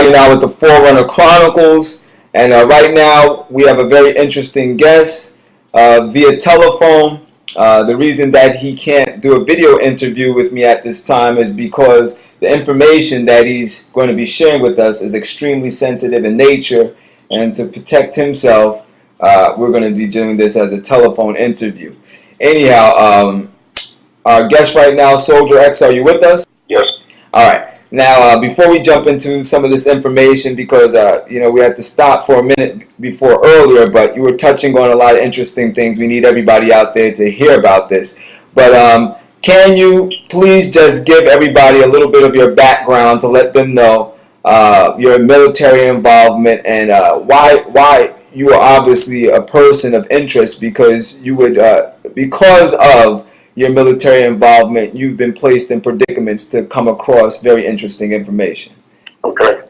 you now with the Forerunner Chronicles, and right now we have a very interesting guest via telephone. The reason that he can't do a video interview with me at this time is because the information that he's going to be sharing with us is extremely sensitive in nature, and to protect himself, we're going to be doing this as a telephone interview. Anyhow, our guest right now, Soldier X, are you with us? Yes. All right. Now, before we jump into some of this information, because we had to stop for a minute before earlier, but you were touching on a lot of interesting things. We need everybody out there to hear about this. But can you please just give everybody a little bit of your background to let them know your military involvement and why you are obviously a person of interest, because you would because of your military involvement, you've been placed in predicaments to come across very interesting information. Okay.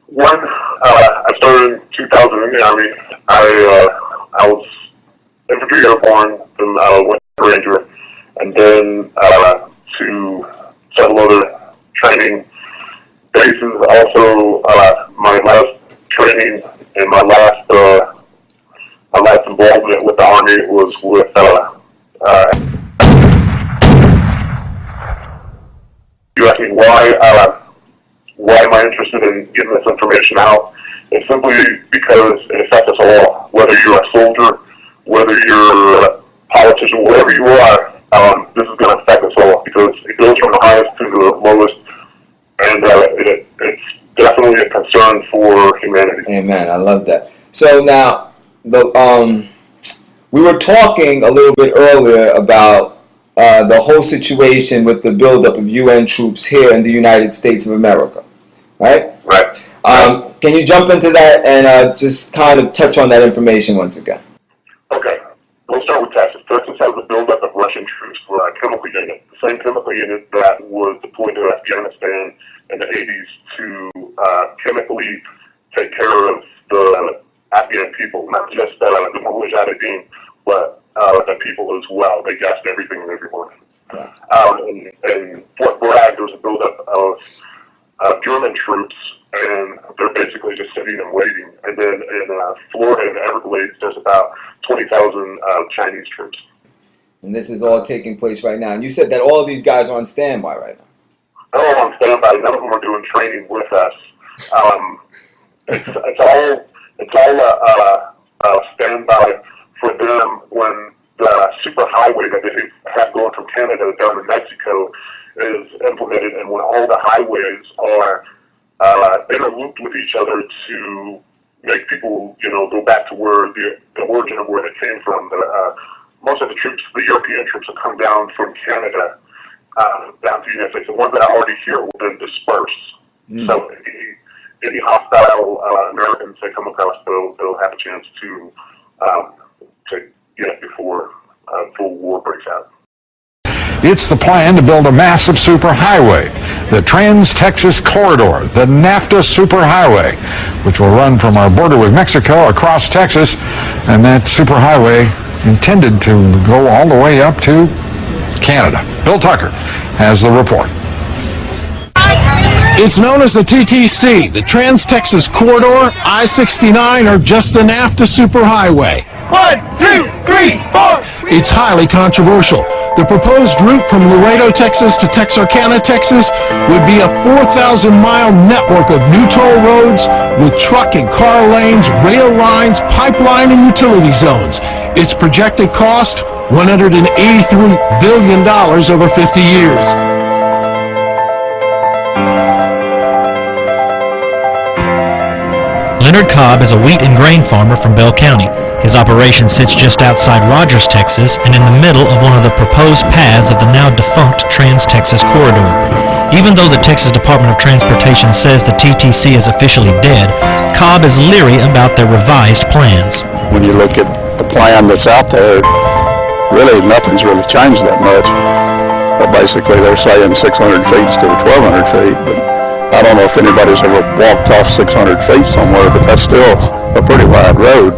When I started in 2000 in the Army, I was infantry airborne, then I went to Ranger, and then to several other training bases. Also, my last training and my last involvement with the Army was with you ask me why am I interested in getting this information out? It's simply because it affects us all. Whether you're a soldier, whether you're a politician, whatever you are, this is going to affect us all, because it goes from the highest to the lowest, and it's definitely a concern for humanity. Amen. I love that. So now, we were talking a little bit earlier about the whole situation with the buildup of UN troops here in the United States of America, right? Right. Can you jump into that and just kind of touch on that information once again? Okay. We'll start with Texas. Texas has a buildup of Russian troops for a chemical unit, the same chemical unit that was deployed to Afghanistan in the 80s to chemically take care of the Afghan people, not just the Mujahideen, but the people as well. They gassed everything and everyone. In Fort Bragg, there was a buildup of German troops, and they're basically just sitting and waiting. And then in Florida and Everglades, there's about 20,000 Chinese troops. And this is all taking place right now. And you said that all of these guys are on standby right now. They're all on standby. None of them are doing training with us. It's all standby for them when the superhighway that they have going from Canada down to Mexico is implemented, and when all the highways are interlooped with each other to make people, go back to where the origin of where they came from. Most of the troops, the European troops, have come down from Canada down to the United States. The ones that are already here will then disperse. So any hostile Americans that come across, they'll have a chance to get it before full war breaks out. It's the plan to build a massive superhighway, the Trans-Texas Corridor, the NAFTA Superhighway, which will run from our border with Mexico across Texas, and that superhighway intended to go all the way up to Canada. Bill Tucker has the report. It's known as the TTC, the Trans-Texas Corridor, I-69, or just the NAFTA Superhighway. 1, 2, 3, 4. It's highly controversial. The proposed route from Laredo, Texas to Texarkana, Texas would be a 4,000-mile network of new toll roads with truck and car lanes, rail lines, pipeline, and utility zones. Its projected cost, $183 billion over 50 years. Leonard Cobb is a wheat and grain farmer from Bell County. His operation sits just outside Rogers, Texas, and in the middle of one of the proposed paths of the now defunct Trans-Texas Corridor. Even though the Texas Department of Transportation says the TTC is officially dead, Cobb is leery about their revised plans. When you look at the plan that's out there, really nothing's really changed that much. But basically they're saying 600 feet instead of 1,200 feet, but I don't know if anybody's ever walked off 600 feet somewhere, but that's still a pretty wide road.